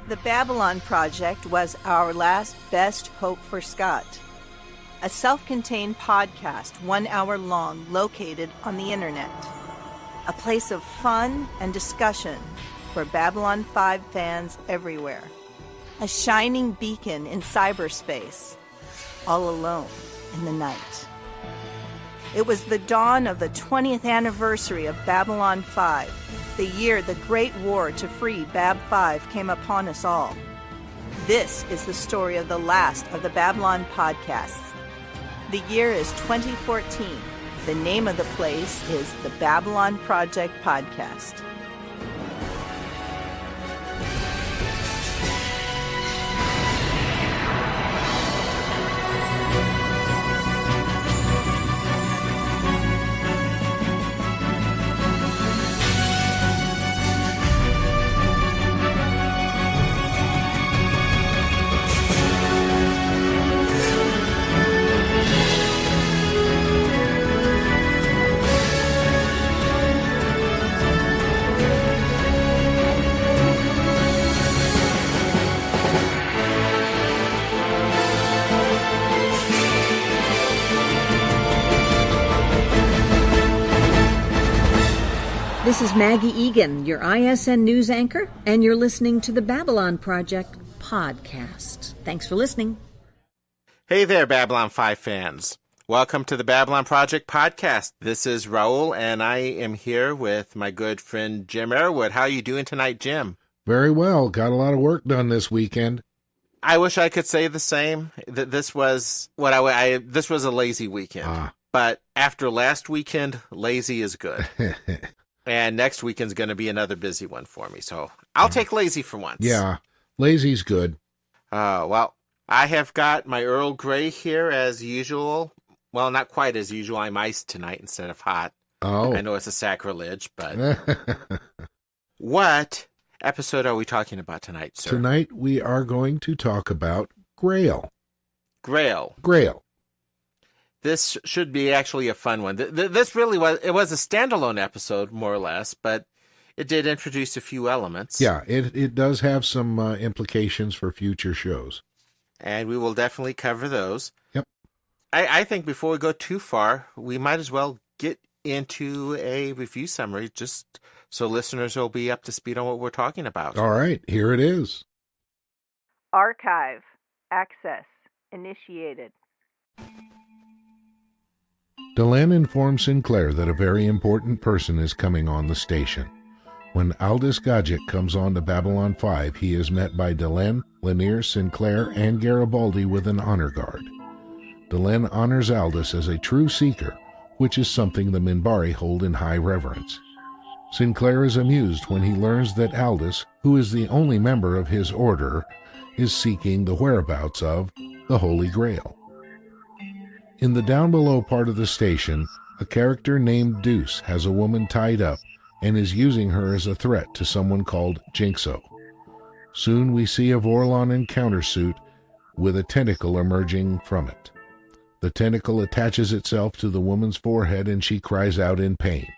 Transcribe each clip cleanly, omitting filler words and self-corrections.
The Babylon Project was our last best hope for Scott. A self-contained podcast, 1 hour long, located on the internet. A place of fun and discussion for Babylon 5 fans everywhere. A shining beacon in cyberspace, all alone in the night. It was the dawn of the 20th anniversary of Babylon 5, the year the Great War to free Bab 5 came upon us all. This is the story of the last of the Babylon podcasts. The year is 2014. The name of the place is the Babylon Project Podcast. This is Maggie Egan, your ISN news anchor, and you're listening to the Babylon Project podcast. Thanks for listening. Hey there, Babylon 5 fans. Welcome to the Babylon Project podcast. This is Raul, and I am here with my good friend Jim Airwood. How are you doing tonight, Jim? Very well. Got a lot of work done this weekend. I wish I could say the same. This was this was a lazy weekend. But after last weekend, lazy is good. And next weekend's going to be another busy one for me, so I'll take lazy for once. Yeah, lazy's good. Well, I have got my Earl Grey here as usual. Well, not quite as usual. I'm iced tonight instead of hot. Oh. I know it's a sacrilege, but what episode are we talking about tonight, sir? Tonight we are going to talk about Grail. Grail. This should be actually a fun one. This really was a standalone episode, more or less, but it did introduce a few elements. Yeah, it does have some implications for future shows. And we will definitely cover those. Yep. I think before we go too far, we might as well get into a review summary, just so listeners will be up to speed on what we're talking about. All right, here it is. Archive. Access. Initiated. Delenn informs Sinclair that a very important person is coming on the station. When Aldous Gadget comes on to Babylon 5, he is met by Delenn, Lanier, Sinclair, and Garibaldi with an honor guard. Delenn honors Aldous as a true seeker, which is something the Minbari hold in high reverence. Sinclair is amused when he learns that Aldous, who is the only member of his order, is seeking the whereabouts of the Holy Grail. In the down-below part of the station, a character named Deuce has a woman tied up and is using her as a threat to someone called Jinxo. Soon we see a Vorlon encounter suit with a tentacle emerging from it. The tentacle attaches itself to the woman's forehead and she cries out in pain.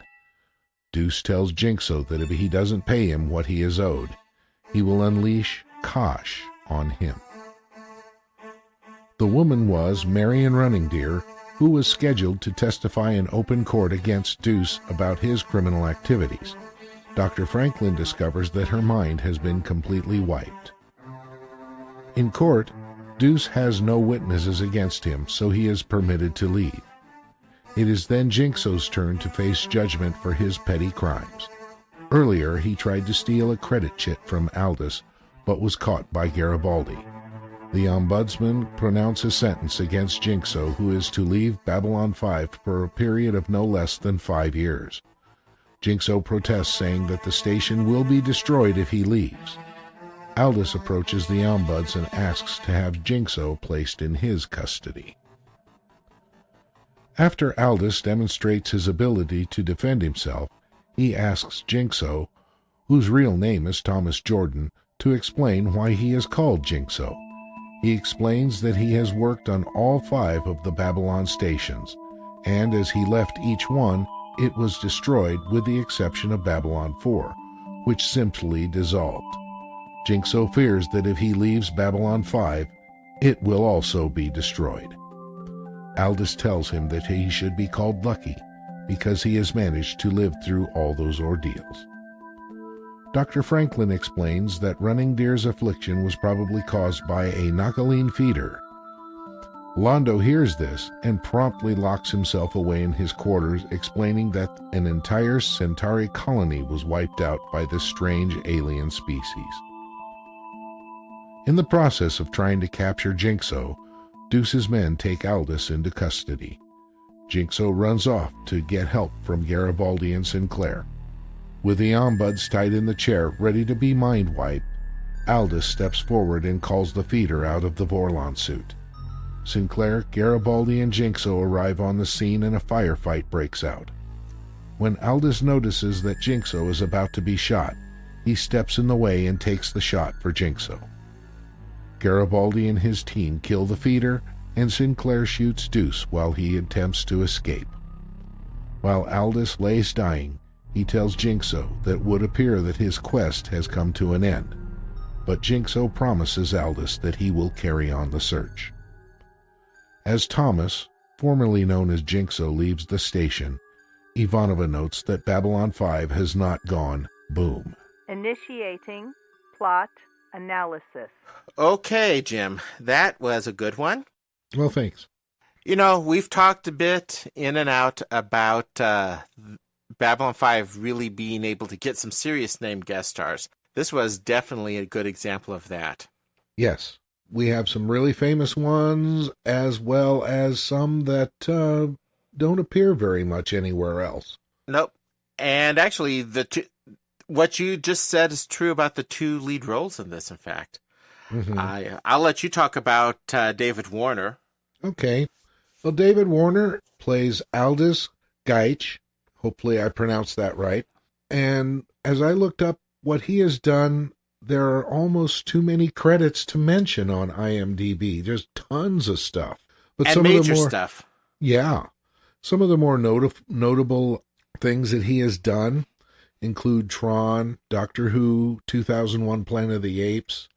Deuce tells Jinxo that if he doesn't pay him what he is owed, he will unleash Kosh on him. The woman was Marion Runningdeer, who was scheduled to testify in open court against Deuce about his criminal activities. Dr. Franklin discovers that her mind has been completely wiped. In court, Deuce has no witnesses against him, so he is permitted to leave. It is then Jinxo's turn to face judgment for his petty crimes. Earlier, he tried to steal a credit chit from Aldous, but was caught by Garibaldi. The Ombudsman pronounces sentence against Jinxo, who is to leave Babylon 5 for a period of no less than 5 years. Jinxo protests, saying that the station will be destroyed if he leaves. Aldous approaches the Ombuds and asks to have Jinxo placed in his custody. After Aldous demonstrates his ability to defend himself, he asks Jinxo, whose real name is Thomas Jordan, to explain why he is called Jinxo. He explains that he has worked on all 5 of the Babylon stations, and as he left each one, it was destroyed with the exception of Babylon 4, which simply dissolved. Jinxo fears that if he leaves Babylon 5, it will also be destroyed. Aldous tells him that he should be called lucky because he has managed to live through all those ordeals. Dr. Franklin explains that Running Deer's affliction was probably caused by a Nakaline feeder. Londo hears this and promptly locks himself away in his quarters, explaining that an entire Centauri colony was wiped out by this strange alien species. In the process of trying to capture Jinxo, Deuce's men take Aldous into custody. Jinxo runs off to get help from Garibaldi and Sinclair. With the ombuds tied in the chair, ready to be mind-wiped, Aldous steps forward and calls the feeder out of the Vorlon suit. Sinclair, Garibaldi, and Jinxo arrive on the scene and a firefight breaks out. When Aldous notices that Jinxo is about to be shot, he steps in the way and takes the shot for Jinxo. Garibaldi and his team kill the feeder, and Sinclair shoots Deuce while he attempts to escape. While Aldous lays dying, he tells Jinxo that it would appear that his quest has come to an end, but Jinxo promises Aldous that he will carry on the search. As Thomas, formerly known as Jinxo, leaves the station, Ivanova notes that Babylon 5 has not gone boom. Initiating plot analysis. Okay, Jim, that was a good one. Well, thanks. You know, we've talked a bit in and out about Babylon 5 really being able to get some serious named guest stars. This was definitely a good example of that. Yes, we have some really famous ones, as well as some that don't appear very much anywhere else. Nope. And actually, what you just said is true about the two lead roles in this, in fact. Mm-hmm. I'll let you talk about David Warner. Okay. Well, David Warner plays Aldous Geich. Hopefully I pronounced that right. And as I looked up what he has done, there are almost too many credits to mention on IMDb. There's tons of stuff. But and some major of the more, stuff. Yeah. Some of the more notable things that he has done include Tron, Doctor Who, 2001 Planet of the Apes.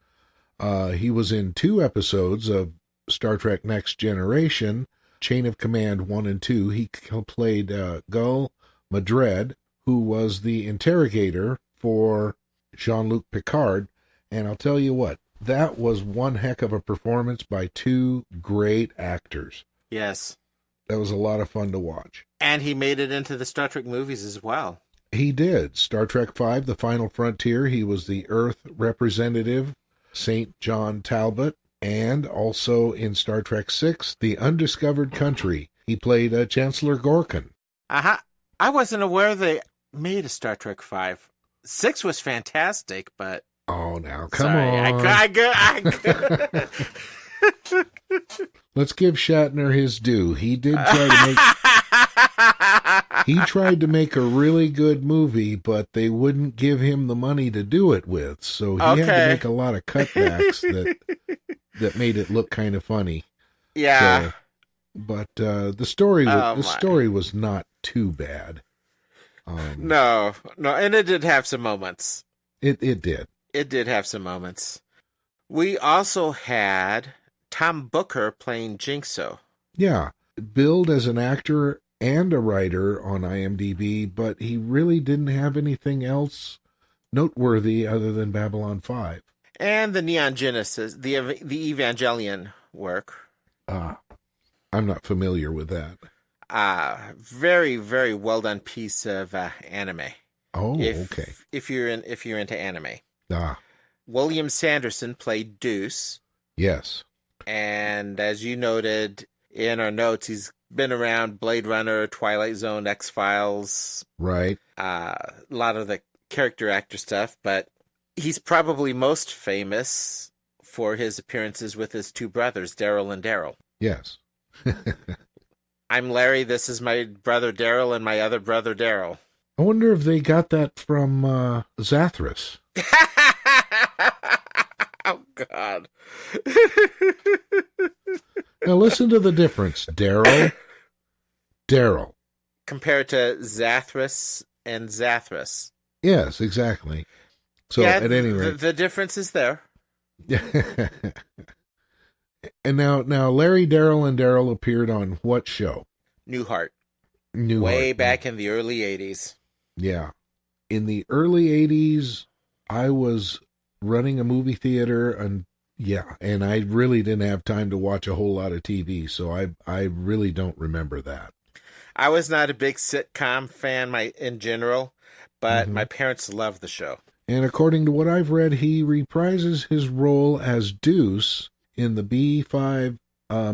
He was in 2 episodes of Star Trek Next Generation, Chain of Command 1 and 2. He played Gul Madred, who was the interrogator for Jean-Luc Picard. And I'll tell you what, that was one heck of a performance by 2 great actors. Yes. That was a lot of fun to watch. And he made it into the Star Trek movies as well. He did. Star Trek V, The Final Frontier, he was the Earth representative, St. John Talbot, and also in Star Trek VI, The Undiscovered Country, he played Chancellor Gorkin. Uh-huh. I wasn't aware they made a Star Trek V. 6 was fantastic, but... Oh, now, come sorry, on. I Let's give Shatner his due. He did try to make... He tried to make a really good movie, but they wouldn't give him the money to do it with, so he had to make a lot of cutbacks that made it look kind of funny. Yeah. So, but the story was not too bad. No, and it did have some moments. It did. It did have some moments. We also had Tom Booker playing Jinxo. Yeah, billed as an actor and a writer on IMDb, but he really didn't have anything else noteworthy other than Babylon 5. And the Neon Genesis, the Evangelion work. I'm not familiar with that. Very, very well done piece of anime. Oh, okay. If you're into anime. William Sanderson played Deuce. Yes. And as you noted in our notes, he's been around Blade Runner, Twilight Zone, X-Files. Right. A lot of the character actor stuff, but he's probably most famous for his appearances with his 2 brothers, Daryl and Daryl. Yes. I'm Larry, this is my brother Daryl and my other brother Daryl. I wonder if they got that from Zathras. Oh, God. Now listen to the difference. Daryl. Compared to Zathras and Zathras. Yes, exactly. So yeah, at any rate, the difference is there. And now Larry, Daryl, and Daryl appeared on what show? Newhart. Newhart. Way back in the early 80s. Yeah. In the early 80s, I was running a movie theater, and I really didn't have time to watch a whole lot of TV, so I really don't remember that. I was not a big sitcom fan in general, but my parents loved the show. And according to what I've read, he reprises his role as Deuce in the B5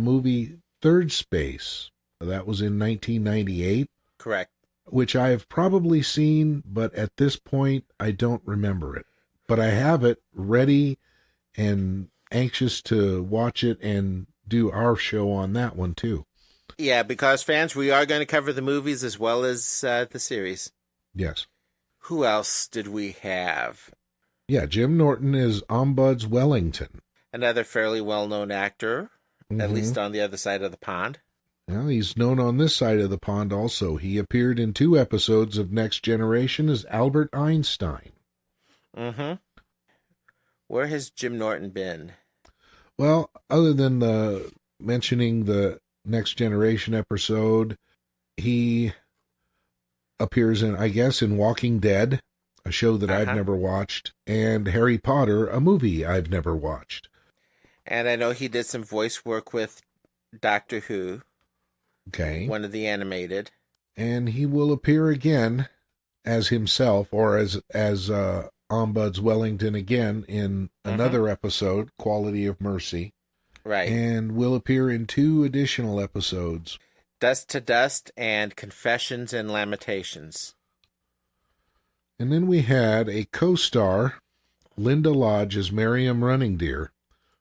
movie Third Space. That was in 1998. Correct. Which I have probably seen, but at this point, I don't remember it. But I have it ready and anxious to watch it and do our show on that one, too. Yeah, because fans, we are going to cover the movies as well as the series. Yes. Who else did we have? Yeah, Jim Norton is Ombuds Wellington. Another fairly well-known actor, at least on the other side of the pond. Well, he's known on this side of the pond also. He appeared in 2 episodes of Next Generation as Albert Einstein. Where has Jim Norton been? Well, other than mentioning the Next Generation episode, he appears in Walking Dead, a show that I've never watched, and Harry Potter, a movie I've never watched. And I know he did some voice work with Doctor Who. Okay. One of the animated. And he will appear again as himself, or as Ombuds Wellington again in another episode, Quality of Mercy. Right. And will appear in 2 additional episodes. Dust to Dust and Confessions and Lamentations. And then we had a co-star, Linda Lodge as Miriam Runningdeer,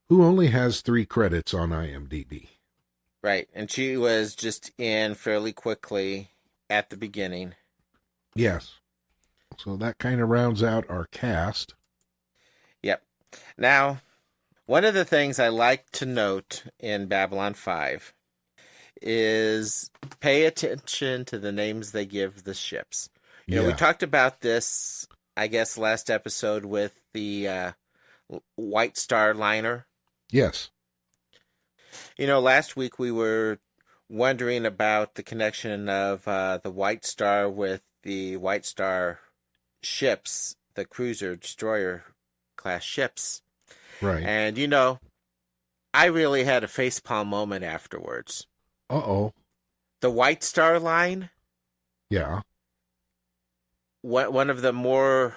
who only has 3 credits on IMDb. Right, and she was just in fairly quickly at the beginning. Yes. So that kind of rounds out our cast. Yep. Now, one of the things I like to note in Babylon 5 is pay attention to the names they give the ships. You know, we talked about this, I guess, last episode with the White Star liner. Yes. You know, last week we were wondering about the connection of the White Star with the White Star ships, the cruiser, destroyer class ships. Right. And, you know, I really had a facepalm moment afterwards. Uh-oh. The White Star line? Yeah. One of the more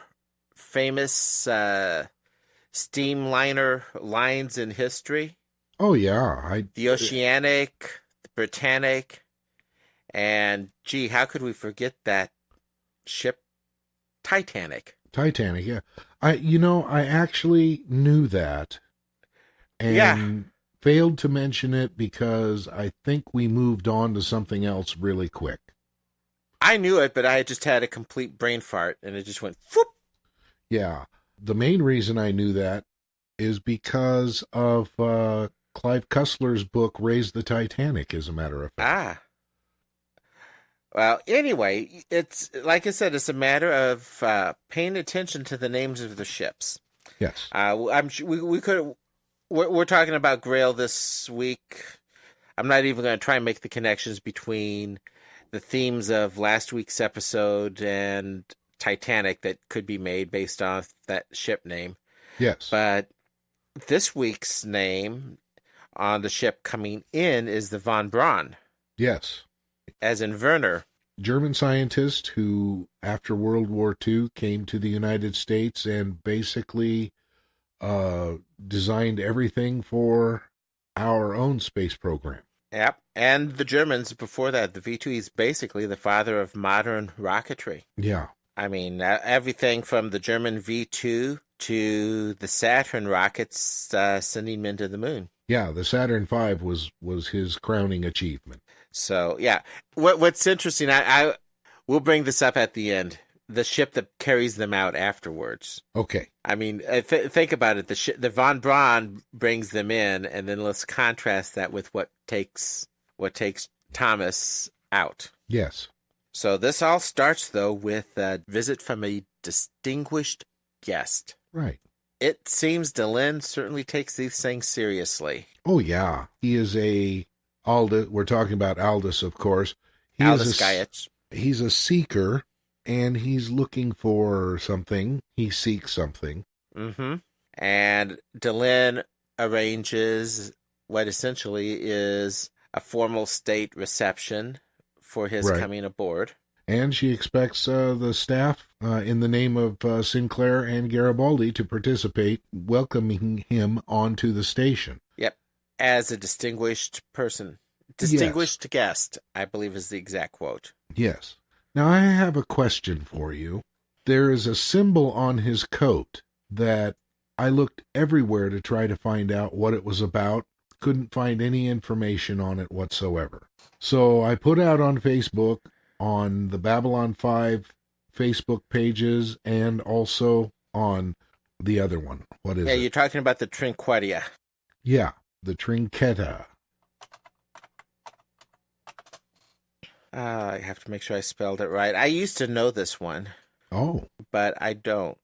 famous steamliner lines in history. Oh, yeah. The Oceanic, the Britannic, and, gee, how could we forget that ship, Titanic? Titanic, yeah. I actually knew that and failed to mention it because I think we moved on to something else really quick. I knew it, but I just had a complete brain fart, and it just went, whoop. Yeah. The main reason I knew that is because of Clive Cussler's book, Raise the Titanic, as a matter of fact. Well, anyway, it's like I said, it's a matter of paying attention to the names of the ships. Yes. I'm sure we could. We're talking about Grail this week. I'm not even going to try and make the connections between the themes of last week's episode and Titanic that could be made based off that ship name. Yes. But this week's name on the ship coming in is the Von Braun. Yes. As in Werner. German scientist who, after World War II, came to the United States and basically designed everything for our own space program. Yep. And the Germans before that, the V2, he's basically the father of modern rocketry. Yeah. I mean, everything from the German V2 to the Saturn rockets sending men to the moon. Yeah, the Saturn V was his crowning achievement. So, yeah. What's interesting, I we'll bring this up at the end. The ship that carries them out afterwards. Okay. I mean, think about it. The Von Braun brings them in, and then let's contrast that with what takes Thomas out. Yes. So this all starts, though, with a visit from a distinguished guest. Right. It seems Delenn certainly takes these things seriously. Oh, yeah. He is Aldous. We're talking about Aldous, of course. Aldous Gaius. He's a seeker, and he's looking for something. He seeks something. Mm-hmm. And Delenn arranges what essentially is a formal state reception for his coming aboard. And she expects the staff, in the name of Sinclair and Garibaldi, to participate, welcoming him onto the station. Yep. As a distinguished person. Distinguished guest, I believe is the exact quote. Yes. Now, I have a question for you. There is a symbol on his coat that I looked everywhere to try to find out what it was about. Couldn't find any information on it whatsoever. So I put out on Facebook, on the Babylon 5 Facebook pages, and also on the other one. What is it? Yeah, you're talking about the Trinquetia. Yeah, the Trinqueta. I have to make sure I spelled it right. I used to know this one. Oh. But I don't.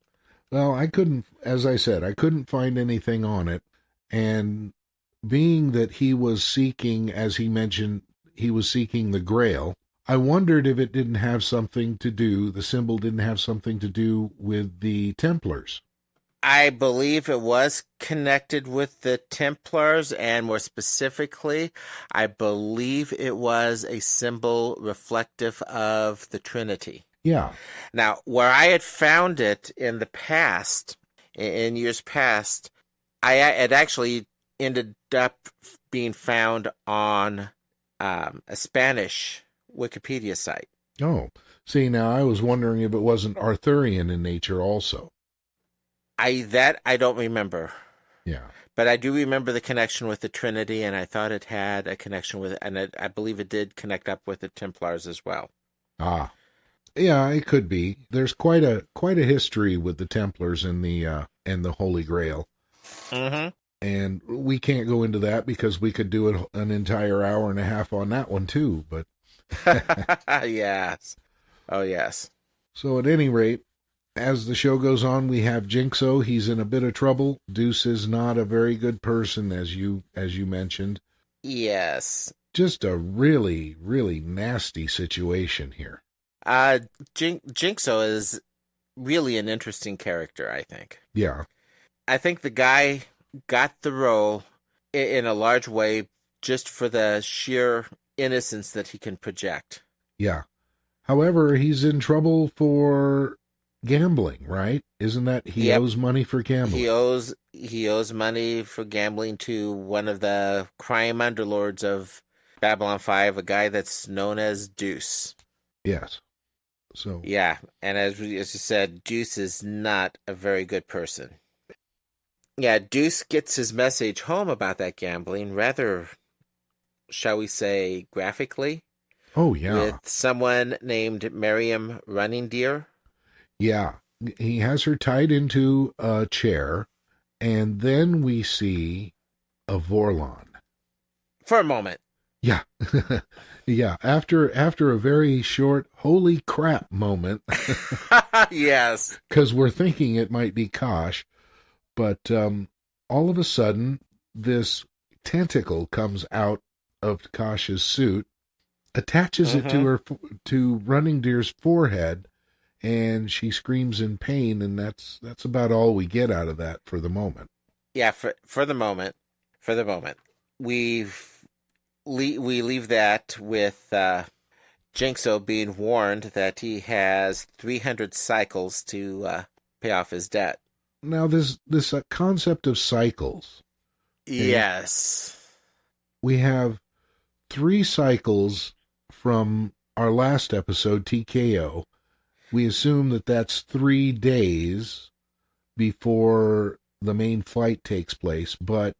Well, I couldn't, as I said, I couldn't find anything on it. And being that he was seeking, as he mentioned, he was seeking the Grail, I wondered if it didn't have something to do, the symbol didn't have something to do with the Templars. I believe it was connected with the Templars, and more specifically, I believe it was a symbol reflective of the Trinity. Yeah. Now, where I had found it in the past, in years past, it actually ended up being found on a Spanish Wikipedia site. Oh, see, now I was wondering if it wasn't Arthurian in nature also. I don't remember. Yeah. But I do remember the connection with the Trinity, and I thought it had a connection with, and I believe it did connect up with the Templars as well. Ah. Yeah, it could be. There's quite a history with the Templars and the Holy Grail. Mm-hmm. And we can't go into that because we could do an entire hour and a half on that one too, but yes. Oh, yes. So at any rate, as the show goes on, we have Jinxo. He's in a bit of trouble. Deuce is not a very good person, as you mentioned. Yes. Just a really, really nasty situation here. Jinxo is really an interesting character, I think. Yeah. I think the guy got the role in a large way just for the sheer innocence that he can project. Yeah. However, he's in trouble for gambling, right? Isn't that he owes money for gambling? He owes money for gambling to one of the crime underlords of Babylon 5, a guy that's known as Deuce. Yes. So yeah, and as you said, Deuce is not a very good person. Yeah, Deuce gets his message home about that gambling rather, shall we say, graphically. Oh, yeah. With someone named Miriam Running Deer. Yeah. He has her tied into a chair, and then we see a Vorlon. For a moment. Yeah. Yeah. After a very short, holy crap moment. Yes. Because we're thinking it might be Kosh, but all of a sudden, this tentacle comes out of Kosh's suit, attaches it to Running Deer's forehead, and she screams in pain, and that's about all we get out of that for the moment. Yeah, for the moment. We leave that with Jinxo being warned that he has 300 cycles to pay off his debt. Now, this concept of cycles. Yes. We have 3 cycles from our last episode, TKO. We assume that that's 3 days before the main flight takes place, but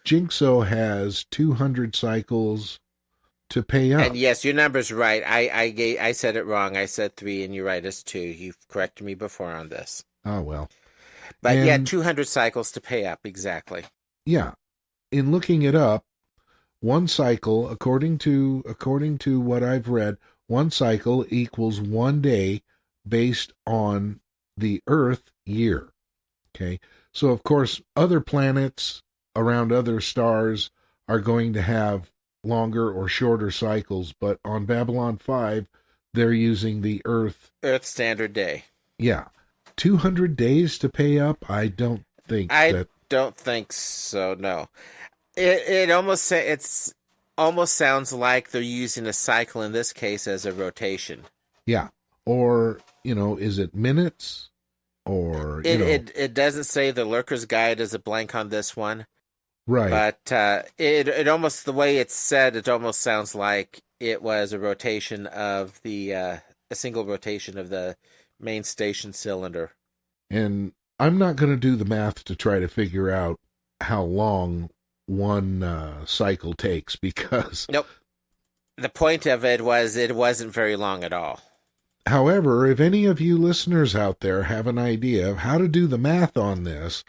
Jinxo has 200 cycles to pay up. And yes, your number's right. I said it wrong. I said 3, and you're right. It's 2. You've corrected me before on this. Oh, well. But yeah, 200 cycles to pay up, exactly. Yeah. In looking it up, one cycle, according to what I've read, one cycle equals 1 day based on the Earth year. Okay. So, of course, other planets around other stars are going to have longer or shorter cycles, but on Babylon 5, they're using the Earth. Earth Standard Day. Yeah. 200 days to pay up? I don't think I don't think so, no. It almost sounds like they're using a cycle in this case as a rotation. Yeah. Or, is it minutes? Or, It doesn't say. The Lurker's Guide is a blank on this one. Right. But it almost, the way it's said, it almost sounds like it was a rotation of a single rotation of the main station cylinder. And I'm not going to do the math to try to figure out how long one cycle takes, because... Nope. The point of it wasn't very long at all. However, if any of you listeners out there have an idea of how to do the math on this,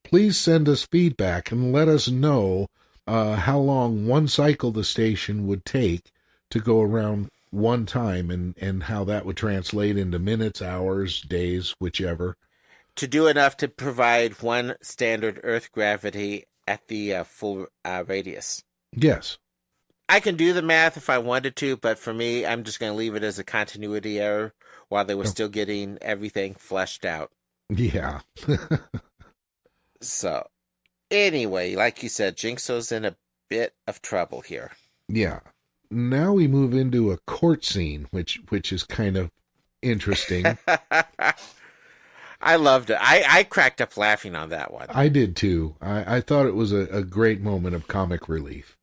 please send us feedback and let us know how long one cycle the station would take to go around one time, and how that would translate into minutes, hours, days, whichever. To do enough to provide one standard Earth gravity at the full radius. Yes. I can do the math if I wanted to, but for me, I'm just going to leave it as a continuity error while they were still getting everything fleshed out. Yeah. So, anyway, like you said, Jinxo's in a bit of trouble here. Yeah. Now we move into a court scene, which is kind of interesting. I loved it. I cracked up laughing on that one. I did too. I thought it was a great moment of comic relief.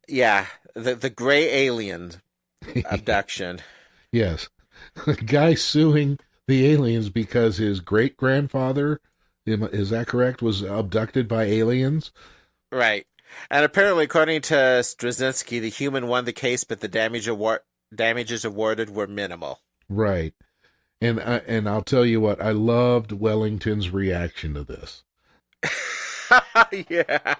Yeah, the gray alien abduction. Yes. The guy suing the aliens because his great-grandfather, is that correct, was abducted by aliens? Right. And apparently, according to Straczynski, the human won the case, but the damages awarded were minimal. Right. And I'll tell you what, I loved Wellington's reaction to this. Yeah.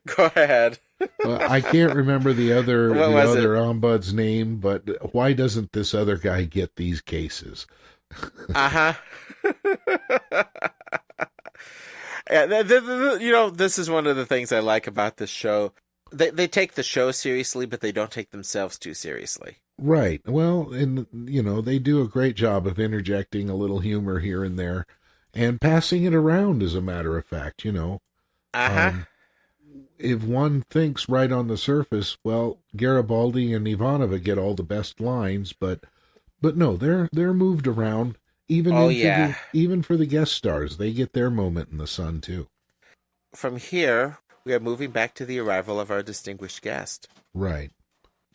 Go ahead. I can't remember the other ombud's name, but why doesn't this other guy get these cases? Uh-huh. Yeah, this is one of the things I like about this show. They take the show seriously, but they don't take themselves too seriously. Right. Well, and, they do a great job of interjecting a little humor here and there and passing it around, as a matter of fact, Uh-huh. If one thinks right on the surface, well, Garibaldi and Ivanova get all the best lines, but no, they're moved around. Even even for the guest stars, they get their moment in the sun too. From here, we are moving back to the arrival of our distinguished guest. Right.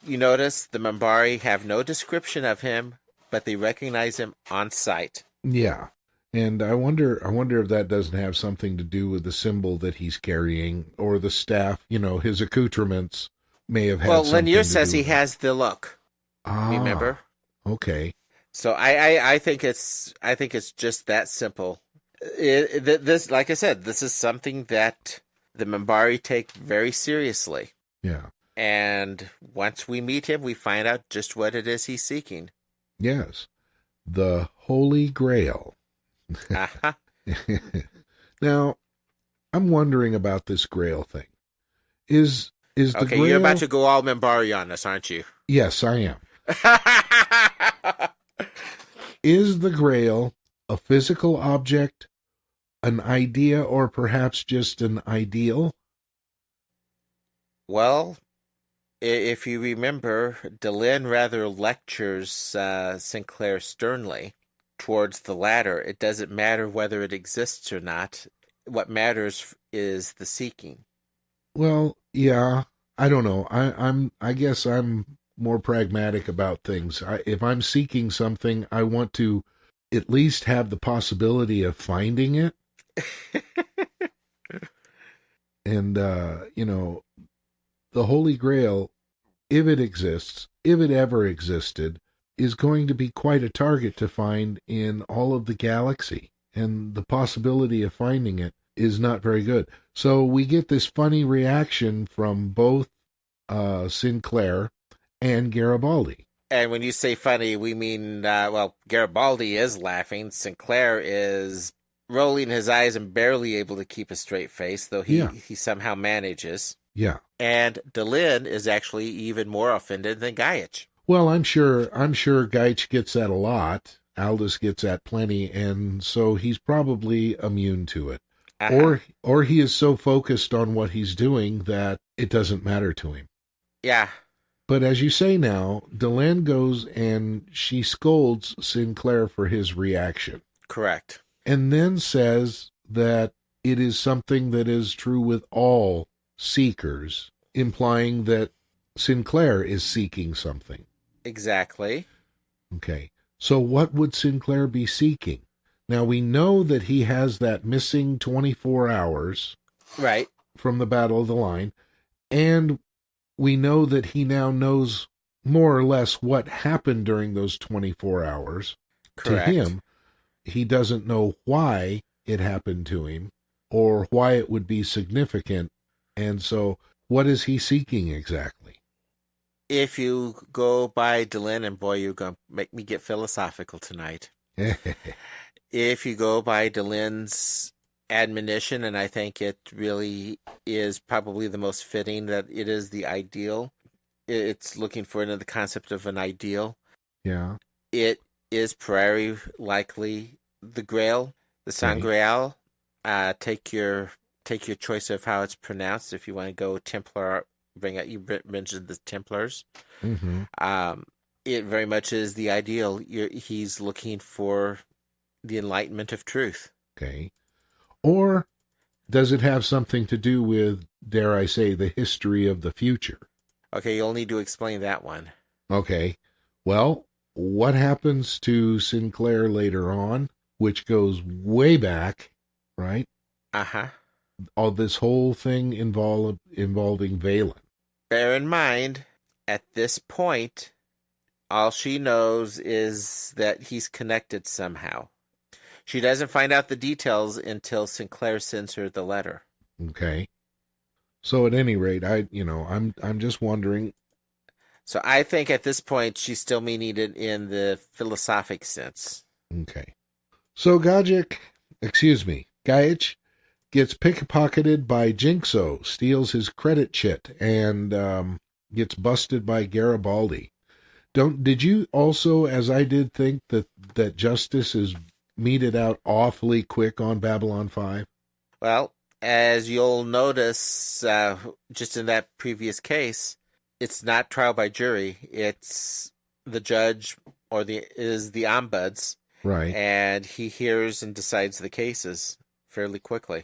You notice the Minbari have no description of him, but they recognize him on sight. Yeah. And I wonder if that doesn't have something to do with the symbol that he's carrying, or the staff, his accoutrements may have had something to do. Well, Lanier says he has the look. Remember? Okay. So I think it's just that simple. This, like I said, this is something that the Minbari take very seriously. Yeah. And once we meet him, we find out just what it is he's seeking. Yes. The Holy Grail. Uh-huh. Now, I'm wondering about this Grail thing. Is the okay, Grail... you're about to go all Minbari on us, aren't you? Yes, I am. Is the Grail a physical object, an idea, or perhaps just an ideal? Well, if you remember, Delenn rather lectures Sinclair sternly towards the latter. It doesn't matter whether it exists or not. What matters is the seeking. Well, yeah, I don't know. I guess I'm more pragmatic about things. If I'm seeking something, I want to at least have the possibility of finding it. And, the Holy Grail, if it exists, if it ever existed, is going to be quite a target to find in all of the galaxy. And the possibility of finding it is not very good. So we get this funny reaction from both Sinclair and Garibaldi. And when you say funny, we mean, Garibaldi is laughing. Sinclair is rolling his eyes and barely able to keep a straight face, though he, Yeah. he somehow manages. Yeah. And Delenn is actually even more offended than Gaich. Well, I'm sure Geich gets that a lot. Aldous gets that plenty, and so he's probably immune to it. Or he is so focused on what he's doing that it doesn't matter to him. Yeah. But as you say now, Delenn goes and she scolds Sinclair for his reaction. Correct. And then says that it is something that is true with all seekers, implying that Sinclair is seeking something. Exactly. Okay. So what would Sinclair be seeking? Now, we know that he has that missing 24 hours Right. from the Battle of the Line, and we know that he now knows more or less what happened during those 24 hours. Correct. To him, he doesn't know why it happened to him or why it would be significant. And so what is he seeking exactly? If you go by Delenn, and boy, you're going to make me get philosophical tonight. If you go by Delenn's admonition, and I think it really is probably the most fitting, that it is the ideal. It's looking for the concept of an ideal. Yeah. It is priori likely the Grail, the San Grail. Take your choice of how it's pronounced. If you want to go Templar, you mentioned the Templars. Mm-hmm. It very much is the ideal. He's looking for the enlightenment of truth. Okay. Or does it have something to do with, dare I say, the history of the future? Okay, you'll need to explain that one. Okay. Well, what happens to Sinclair later on, which goes way back, right? Uh-huh. All this whole thing involving Valen. Bear in mind, at this point, all she knows is that he's connected somehow. She doesn't find out the details until Sinclair sends her the letter. Okay. So at any rate, I'm just wondering. So I think at this point she's still meaning it in the philosophic sense. Okay. So Gaich gets pickpocketed by Jinxo, steals his credit chit, and gets busted by Garibaldi. Did you also, as I did, think that justice is meted out awfully quick on Babylon 5? Well, as you'll notice, just in that previous case, it's not trial by jury. It's the judge is the ombuds. Right. And he hears and decides the cases fairly quickly.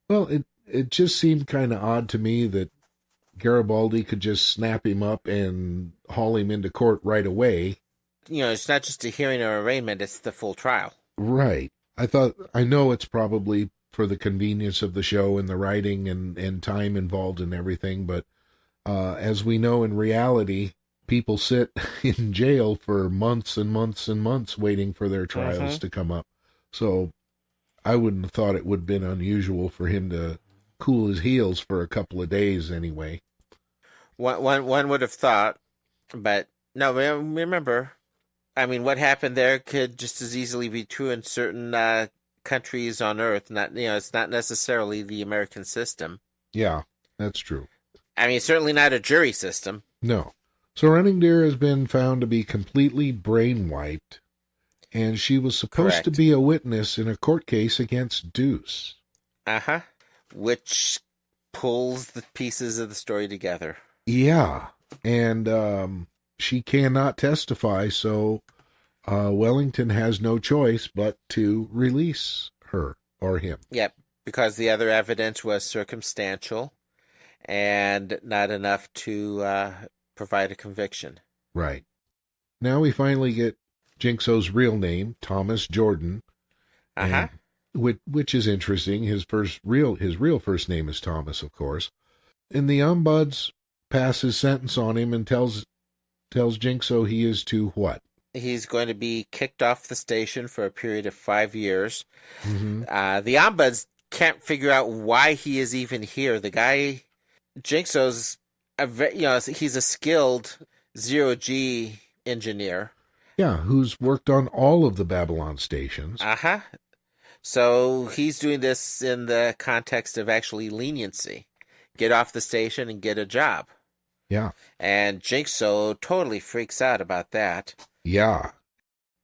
Well, it just seemed kind of odd to me that Garibaldi could just snap him up and haul him into court right away. It's not just a hearing or arraignment, it's the full trial. Right. I know it's probably for the convenience of the show and the writing and time involved and everything, but as we know in reality, people sit in jail for months and months and months waiting for their trials to come up. So I wouldn't have thought it would have been unusual for him to cool his heels for a couple of days anyway. One would have thought, but no, remember, I mean, what happened there could just as easily be true in certain countries on Earth. It's not necessarily the American system. Yeah, that's true. I mean, certainly not a jury system. No. So Running Deer has been found to be completely brainwiped, and she was supposed to be a witness in a court case against Deuce. Uh-huh. Which pulls the pieces of the story together. Yeah. And she cannot testify, so Wellington has no choice but to release her or him. Yep, because the other evidence was circumstantial and not enough to provide a conviction. Right. Now we finally get Jinxo's real name, Thomas Jordan. Uh-huh. Which is interesting. His real first name is Thomas, of course. And the ombuds pass his sentence on him and tells Jinxo he is to what? He's going to be kicked off the station for a period of 5 years. Mm-hmm. The ombuds can't figure out why he is even here. The guy, Jinxo's, he's a skilled zero-G engineer. Yeah, who's worked on all of the Babylon stations. Uh-huh. So he's doing this in the context of actually leniency. Get off the station and get a job. Yeah. And Jigsaw totally freaks out about that. Yeah.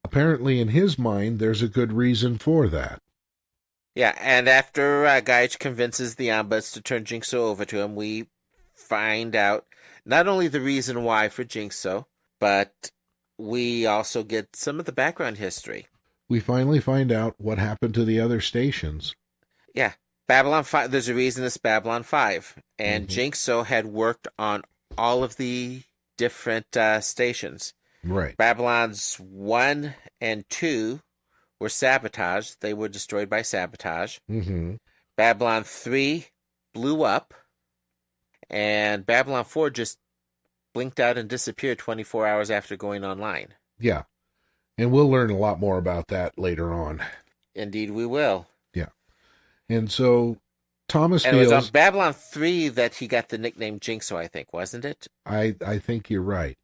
Apparently, in his mind, there's a good reason for that. Yeah, and after Gaich convinces the ombuds to turn Jigsaw over to him, we find out not only the reason why for Jigsaw, but we also get some of the background history. We finally find out what happened to the other stations. Yeah, Babylon 5, there's a reason it's Babylon 5. And Jigsaw had worked on all of the different stations. Right. Babylon's 1 and 2 were sabotaged. They were destroyed by sabotage. Mm-hmm. Babylon 3 blew up. And Babylon 4 just blinked out and disappeared 24 hours after going online. Yeah. And we'll learn a lot more about that later on. Indeed, we will. Yeah. And so Thomas and feels... it was on Babylon 3 that he got the nickname Jigsaw, I think, wasn't it? I think you're right.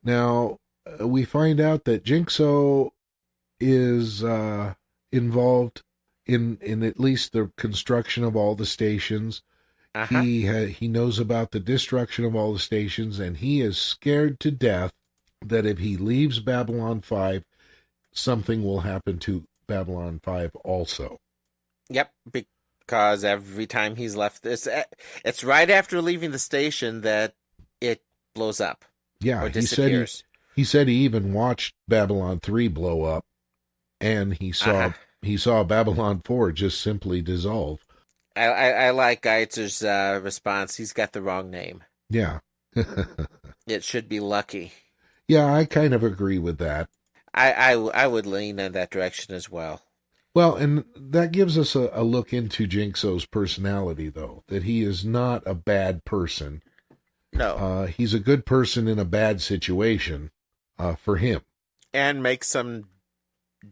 Now, we find out that Jigsaw is involved in at least the construction of all the stations. Uh-huh. He knows about the destruction of all the stations, and he is scared to death that if he leaves Babylon 5, something will happen to Babylon 5 also. Yep, because every time he's left this, it's right after leaving the station that it blows up. Yeah, or disappears. He said he even watched Babylon 3 blow up, and he saw Babylon 4 just simply dissolve. I like Geitzer's response. He's got the wrong name. Yeah. It should be Lucky. Yeah, I kind of agree with that. I would lean in that direction as well. Well, and that gives us a look into Jigsaw's personality, though, that he is not a bad person. No. He's a good person in a bad situation for him. And makes some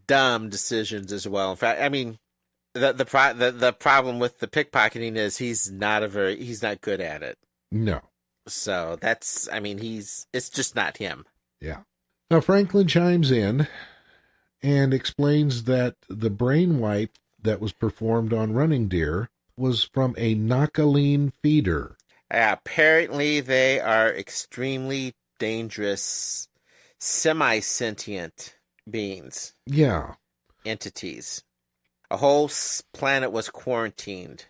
dumb decisions as well. In fact, I mean, the problem with the pickpocketing is he's not good at it. No. So it's just not him. Yeah. Now Franklin chimes in and explains that the brain wipe that was performed on Running Deer was from a Nakaline feeder. Apparently they are extremely dangerous, semi-sentient beings. Yeah. Entities. A whole planet was quarantined.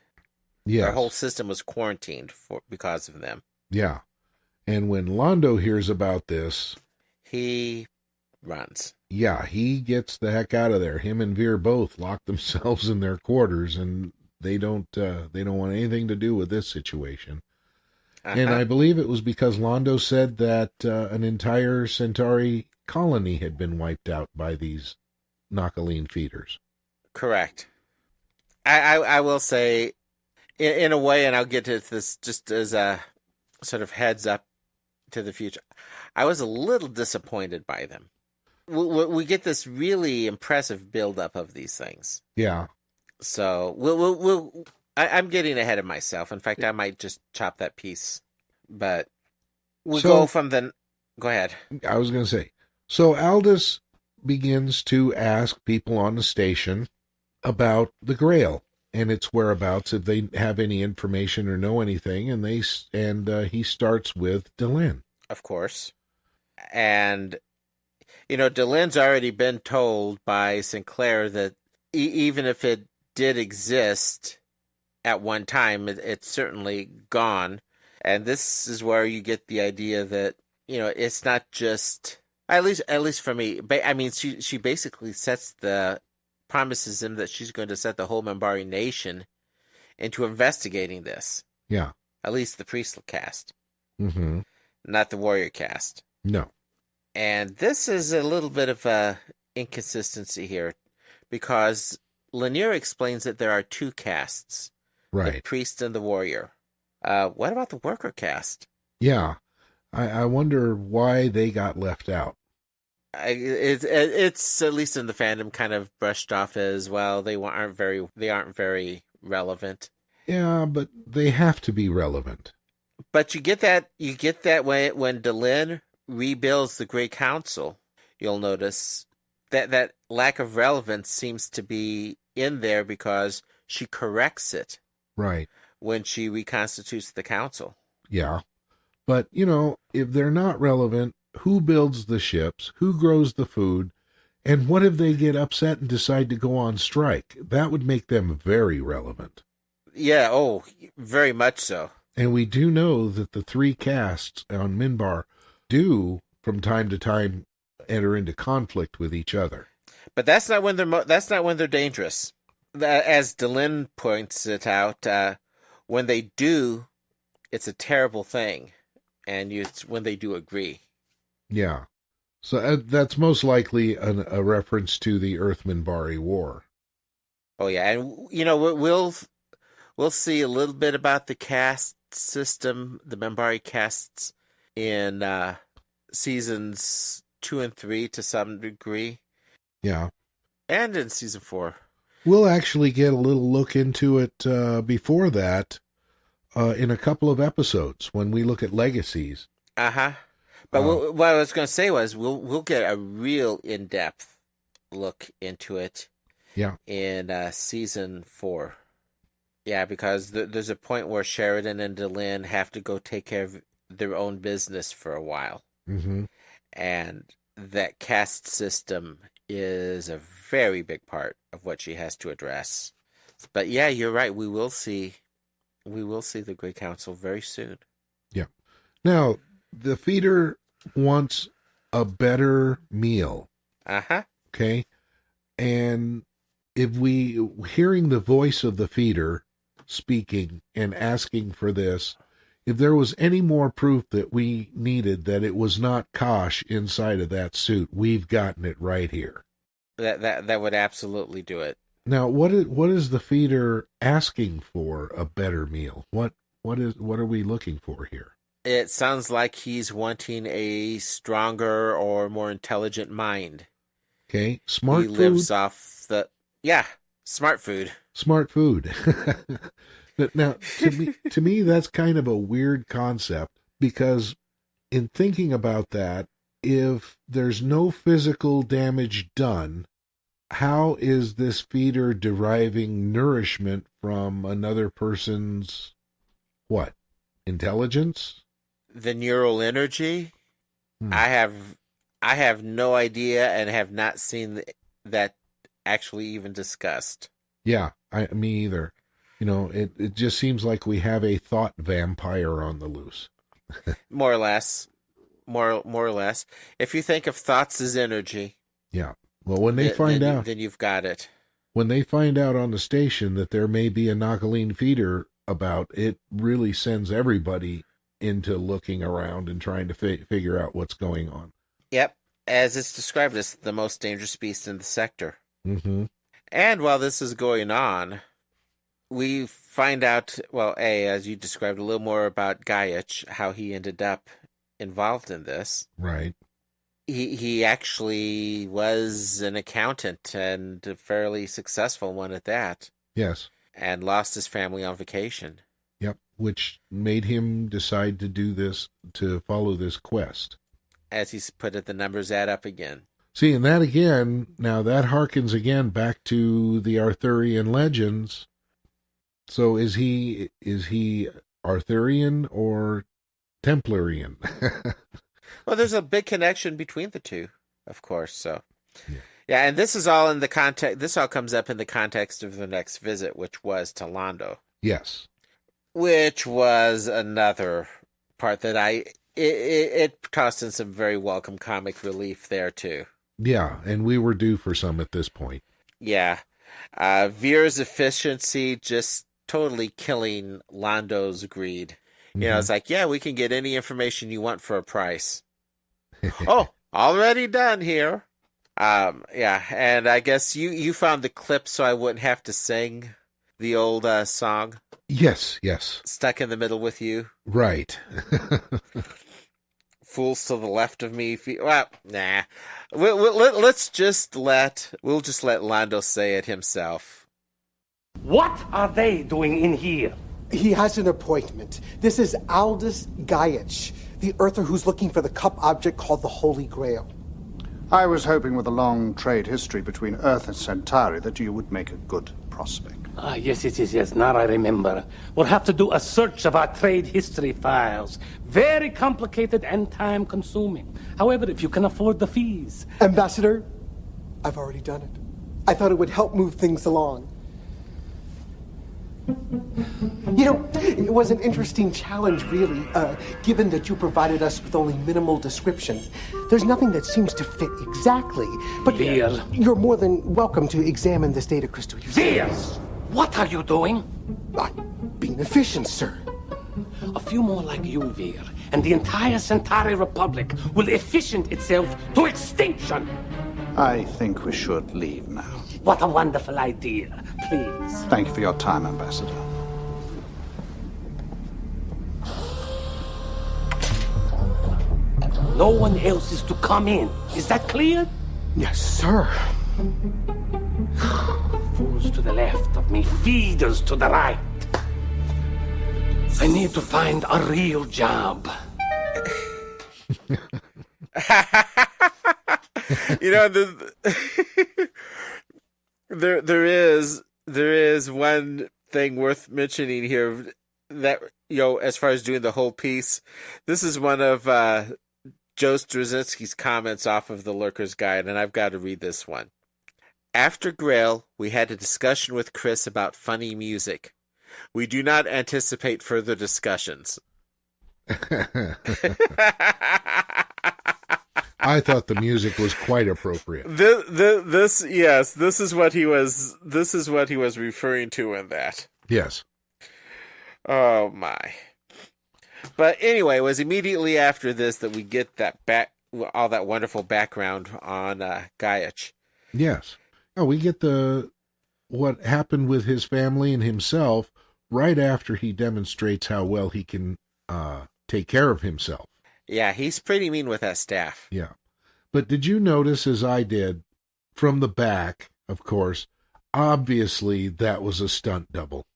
Yeah. Our whole system was quarantined because of them. Yeah. And when Londo hears about this, he runs. Yeah, he gets the heck out of there. Him and Veer both lock themselves in their quarters, and they don't want anything to do with this situation. Uh-huh. And I believe it was because Londo said that an entire Centauri colony had been wiped out by these Nakaline feeders. Correct. I will say, in a way, and I'll get to this just as a sort of heads up to the future, I was a little disappointed by them. We get this really impressive buildup of these things. Yeah. So I'm getting ahead of myself. In fact, I might just chop that piece. But go from the... Go ahead. I was going to say, so Aldous begins to ask people on the station about the Grail and its whereabouts, if they have any information or know anything, and he starts with Delenn. Of course. And, Delenn's already been told by Sinclair that even if it did exist at one time, it's certainly gone. And this is where you get the idea that, it's not just, at least for me, I mean, she basically promises him that she's going to set the whole Minbari nation into investigating this. Yeah. At least the priest caste. Mm-hmm. Not the warrior caste. No. And this is a little bit of a inconsistency here, because Lanier explains that there are two castes. Right. The priest and the warrior. What about the worker caste? Yeah. I wonder why they got left out. It's at least in the fandom kind of brushed off as well. They aren't very relevant. Yeah, but they have to be relevant. But you get that when Delenn rebuilds the Great Council, you'll notice that lack of relevance seems to be in there because she corrects it Right. when she reconstitutes the council. Yeah. But, if they're not relevant, who builds the ships? Who grows the food? And what if they get upset and decide to go on strike? That would make them very relevant. Yeah, very much so. And we do know that the three castes on Minbar do, from time to time, enter into conflict with each other. But that's not when they're dangerous. As Delin points it out, when they do, it's a terrible thing, and it's when they do agree. Yeah. So that's most likely a reference to the Earth-Minbari War. Oh yeah, and we'll see a little bit about the caste system, the Minbari castes, in seasons 2 and 3 to some degree. Yeah. And in season 4. We'll actually get a little look into it before that in a couple of episodes when we look at legacies. Uh-huh. But what I was going to say was we'll get a real in-depth look into it. Yeah. In season 4. Yeah, because there's a point where Sheridan and Delin have to go take care of their own business for a while. Mm-hmm. And that caste system is a very big part of what she has to address. But yeah, you're right. We will see the Great Council very soon. Yeah. Now, the feeder wants a better meal. Uh-huh. Okay? And if hearing the voice of the feeder speaking and asking for this, if there was any more proof that we needed that it was not Kosh inside of that suit, we've gotten it right here. That would absolutely do it. Now, what is the feeder asking for a better meal? What are we looking for here? It sounds like he's wanting a stronger or more intelligent mind. Okay, smart he food. He lives off smart food. Smart food. But now, to me, that's kind of a weird concept, because in thinking about that, if there's no physical damage done, how is this feeder deriving nourishment from another person's, intelligence? The neural energy? I have no idea and have not seen that actually even discussed. Yeah, me either. It just seems like we have a thought vampire on the loose. More or less. More or less. If you think of thoughts as energy. Yeah. Well, when they find out... Then you've got it. When they find out on the station that there may be a Nakaline feeder about, it really sends everybody into looking around and trying to figure out what's going on. Yep. As it's described as the most dangerous beast in the sector. Mm-hmm. And while this is going on, we find out, as you described, a little more about Gaich, how he ended up involved in this. Right. He actually was an accountant, and a fairly successful one at that. Yes. And lost his family on vacation. Yep, which made him decide to do this, to follow this quest. As he's put it, the numbers add up again. See, and that again, now that harkens again back to the Arthurian legends. So is he Arthurian or Templarian? Well, there's a big connection between the two, of course. So, yeah, and this is all in the context. This all comes up in the context of the next visit, which was to Londo. Yes, which was another part that it tossed in some very welcome comic relief there too. Yeah, and we were due for some at this point. Yeah, Veer's efficiency just totally killing Londo's greed. You know, it's like, yeah, we can get any information you want for a price. Oh, already done here. Yeah, and I guess you found the clip so I wouldn't have to sing the old song. Yes. Stuck in the middle with you. Right. Fools to the left of me. Well, nah. We'll just let Londo say it himself. What are they doing in here? He has an appointment. This is Aldous Gaich, the Earther who's looking for the cup object called the Holy Grail. I was hoping with a long trade history between Earth and Centauri that you would make a good prospect. Yes. Now I remember. We'll have to do a search of our trade history files. Very complicated and time-consuming. However, if you can afford the fees. Ambassador, I've already done it. I thought it would help move things along. You know, it was an interesting challenge, really, given that you provided us with only minimal description. There's nothing that seems to fit exactly, but Veer. You're more than welcome to examine this data crystal yourself. Veer! What are you doing? I'm being efficient, sir. A few more like you, Veer, and the entire Centauri Republic will efficient itself to extinction. I think we should leave now. What a wonderful idea. Please. Thank you for your time, Ambassador. No one else is to come in. Is that clear? Yes, sir. Fools to the left of me, feeders to the right. I need to find a real job. You know, there is one thing worth mentioning here that, you know, as far as doing the whole piece, this is one of Joe Straczynski's comments off of the Lurker's Guide, and I've got to read this one. After Grail, we had a discussion with Chris about funny music. We do not anticipate further discussions. I thought the music was quite appropriate. This is what he was referring to in that. Yes. Oh my. But anyway, it was immediately after this that we get all that wonderful background on Gaich. Yes. Oh, we get what happened with his family and himself right after he demonstrates how well he can take care of himself. Yeah, he's pretty mean with that staff. Yeah. But did you notice, as I did, from the back, of course, obviously that was a stunt double.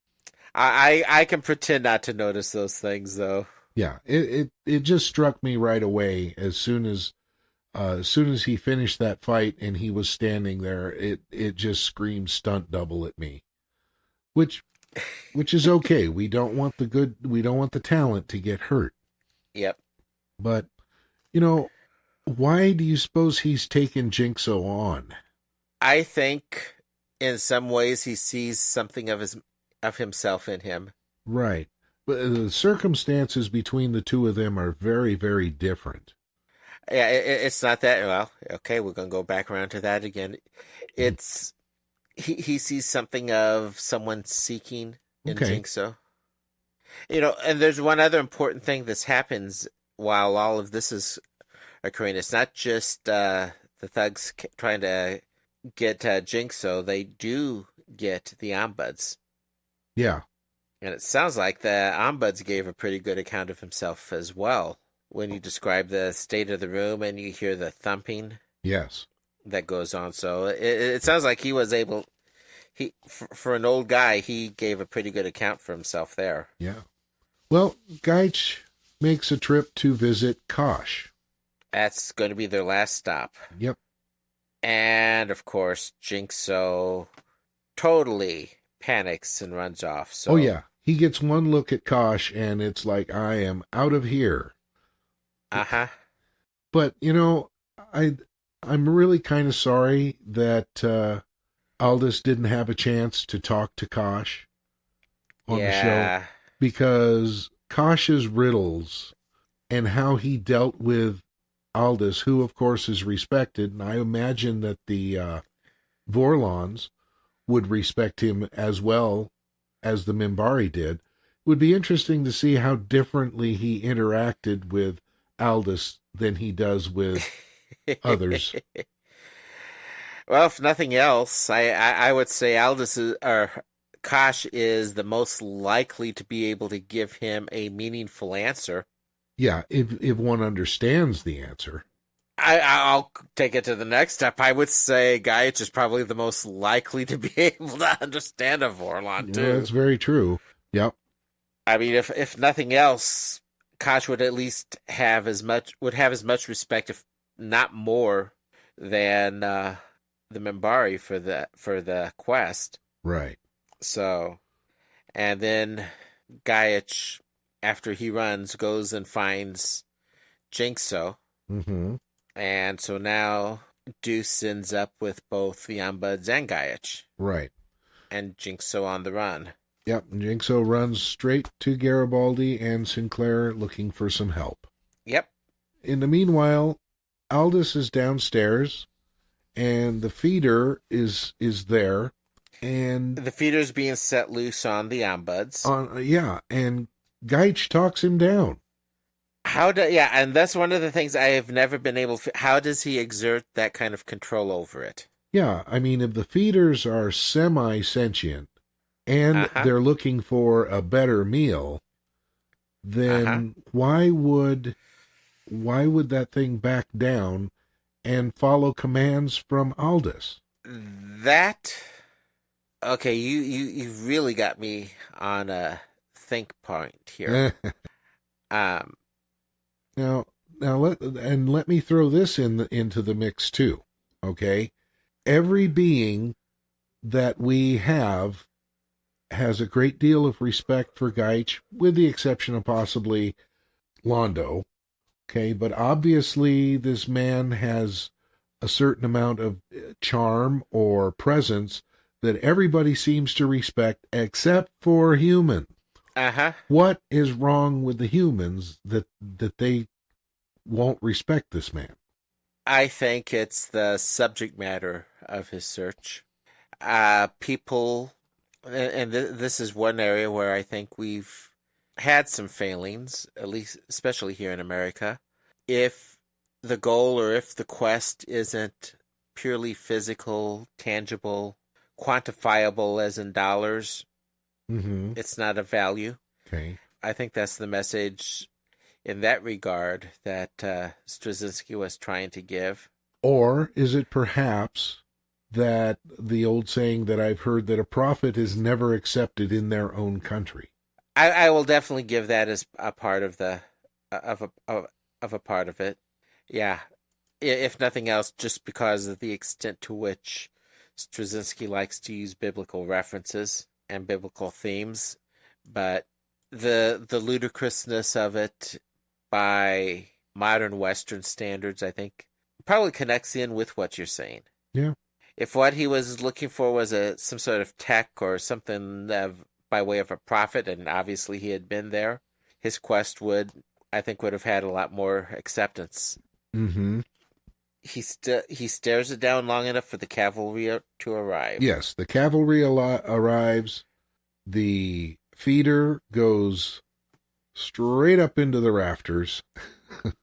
I can pretend not to notice those things, though. Yeah, it just struck me right away as soon as he finished that fight and he was standing there. It just screamed stunt double at me, which is okay. We don't want the talent to get hurt. Yep. But you know, why do you suppose he's taken Jinxo on? I think in some ways he sees something of himself in him. Right. But the circumstances between the two of them are very, very different. Yeah, it's not that, well, okay, we're going to go back around to that again. It's, he sees something of someone seeking in Jinxo. You know, and there's one other important thing that happens while all of this is occurring. It's not just the thugs trying to get Jinxo. They do get the Ombuds. Yeah. And it sounds like the Ombuds gave a pretty good account of himself as well. When you describe the state of the room and you hear the thumping. Yes. That goes on. So it sounds like he was able, for an old guy, he gave a pretty good account for himself there. Yeah. Well, Gaich makes a trip to visit Kosh. That's going to be their last stop. Yep. And, of course, Jinxo totally panics and runs off. So. Oh, yeah. He gets one look at Kosh, and it's like, I am out of here. Uh-huh. But, you know, I'm really kind of sorry that Aldous didn't have a chance to talk to Kosh on the show. Because Kosh's riddles and how he dealt with Aldous, who, of course, is respected, and I imagine that the Vorlons would respect him as well as the Minbari did. It would be interesting to see how differently he interacted with Aldous than he does with others. Well, if nothing else, I would say Kosh is the most likely to be able to give him a meaningful answer. Yeah, if one understands the answer. I'll take it to the next step. I would say Gaich is probably the most likely to be able to understand a Vorlon, too. Yeah, that's very true. Yep. I mean, if nothing else, Kosh would at least have as much respect, if not more, than the Minbari for the quest. Right. So, and then Gaich, after he runs, goes and finds Jinxo. Mm-hmm. And so now Deuce ends up with both the Ombuds and Gaich. Right. And Jinxo on the run. Yep, Jinxo runs straight to Garibaldi and Sinclair looking for some help. Yep. In the meanwhile, Aldous is downstairs, and the feeder is there, and the feeder's being set loose on the Ombuds. And Gaich talks him down. And that's one of the things I have never been able to... How does he exert that kind of control over it? Yeah, I mean, if the feeders are semi-sentient, and they're looking for a better meal, then why would that thing back down and follow commands from Aldous? Okay, you really got me on a think point here. Now let me throw this into the mix too. Okay, every being that we have has a great deal of respect for Gaich, with the exception of possibly Londo. Okay, but obviously this man has a certain amount of charm or presence that everybody seems to respect except for human. What is wrong with the humans that they won't respect this man? I think it's the subject matter of his search. People... And this is one area where I think we've had some failings, at least, especially here in America. If the goal or if the quest isn't purely physical, tangible, quantifiable as in dollars, it's not of value. Okay. I think that's the message in that regard that Straczynski was trying to give. Or is it perhaps that the old saying that I've heard that a prophet is never accepted in their own country? I will definitely give that as a part of a part of it. Yeah, if nothing else, just because of the extent to which Straczynski likes to use biblical references and biblical themes, but the ludicrousness of it by modern Western standards, I think, probably connects in with what you're saying. Yeah. If what he was looking for was some sort of tech or something by way of a prophet, and obviously he had been there, his quest would have had a lot more acceptance. Mm-hmm. He stares it down long enough for the cavalry to arrive. Yes, the cavalry arrives. The feeder goes straight up into the rafters.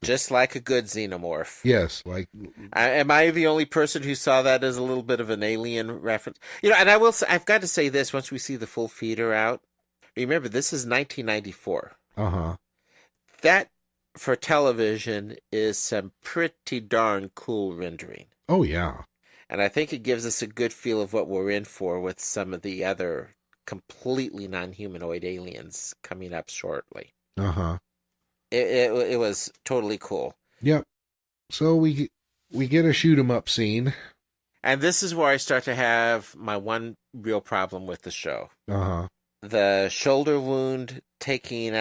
Just like a good xenomorph. Yes, like... Am I the only person who saw that as a little bit of an alien reference? And I will say, I've got to say this, once we see the full feeder out, remember, this is 1994. That, for television, is some pretty darn cool rendering. Oh, yeah. And I think it gives us a good feel of what we're in for with some of the other completely non-humanoid aliens coming up shortly. It was totally cool. Yep. So we get a shoot 'em up scene. And this is where I start to have my one real problem with the show. The shoulder wound killing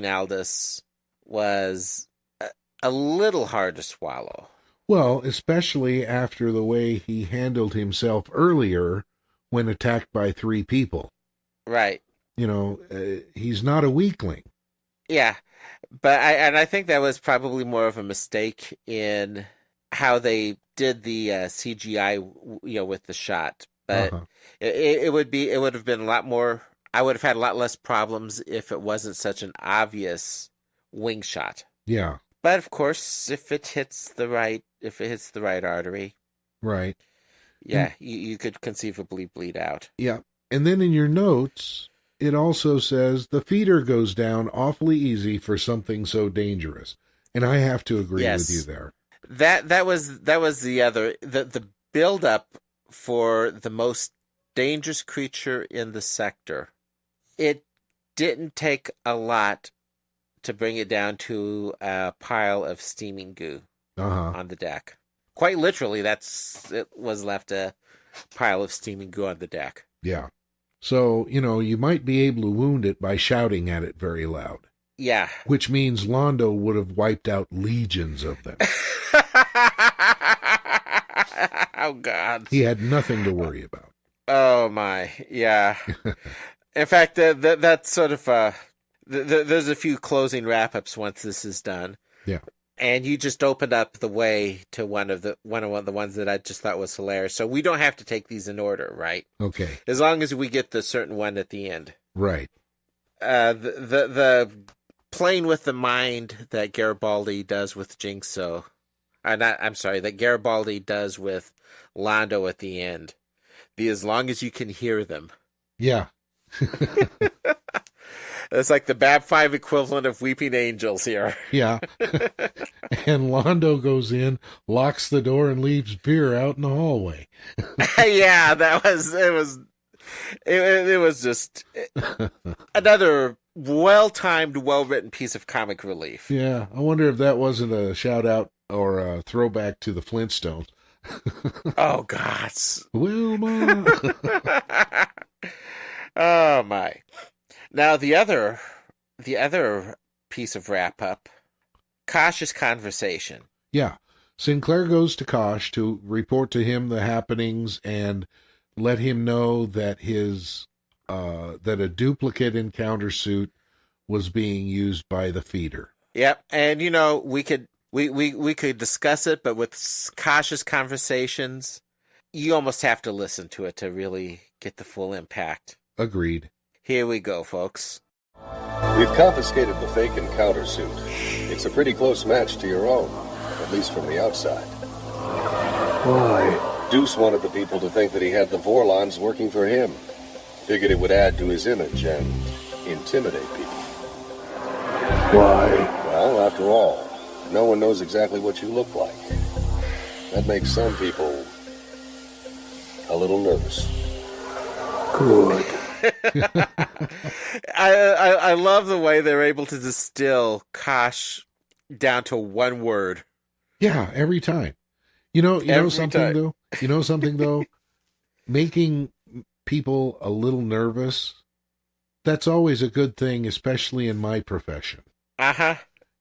Aldous was a little hard to swallow. Well, especially after the way he handled himself earlier when attacked by 3 people. Right. He's not a weakling. Yeah, but I think that was probably more of a mistake in how they did the CGI, with the shot. But it would have been a lot more. I would have had a lot less problems if it wasn't such an obvious wing shot. Yeah. But of course, if it hits the right artery, right. Yeah, you could conceivably bleed out. Yeah, and then in your notes, it also says the feeder goes down awfully easy for something so dangerous, and I have to agree with you there. That was the build up for the most dangerous creature in the sector. It didn't take a lot to bring it down to a pile of steaming goo. on the deck. Quite literally, it was left a pile of steaming goo on the deck. Yeah. So, you might be able to wound it by shouting at it very loud. Yeah. Which means Londo would have wiped out legions of them. Oh, God. He had nothing to worry about. Oh, my. Yeah. In fact, that's sort of... there's a few closing wrap-ups once this is done. Yeah. And you just opened up the way to one of the ones that I just thought was hilarious. So we don't have to take these in order, right? Okay. As long as we get the certain one at the end. Right. The playing with the mind that Garibaldi does with Jinxo. That Garibaldi does with Londo at the end. As long as you can hear them. Yeah. It's like the BAB5 equivalent of Weeping Angels here. Yeah. And Londo goes in, locks the door, and leaves beer out in the hallway. Yeah, it was just another well-timed, well-written piece of comic relief. Yeah, I wonder if that wasn't a shout-out or a throwback to the Flintstones. Oh, God. Wilma! Oh, my. Now, the other piece of wrap-up, Kosh's conversation. Yeah. Sinclair goes to Kosh to report to him the happenings and let him know that that a duplicate encounter suit was being used by the feeder. Yep, and we could discuss it, but with Kosh's conversations, you almost have to listen to it to really get the full impact. Agreed. Here we go, folks. We've confiscated the fake encounter suit. It's a pretty close match to your own, at least from the outside. Why? Deuce wanted the people to think that he had the Vorlons working for him. Figured it would add to his image and intimidate people. Why? Well, after all, no one knows exactly what you look like. That makes some people a little nervous. Good. I love the way they're able to distill Kosh down to one word. Yeah, every time. You know something though? You know something though? Making people a little nervous, that's always a good thing, especially in my profession. Uh-huh.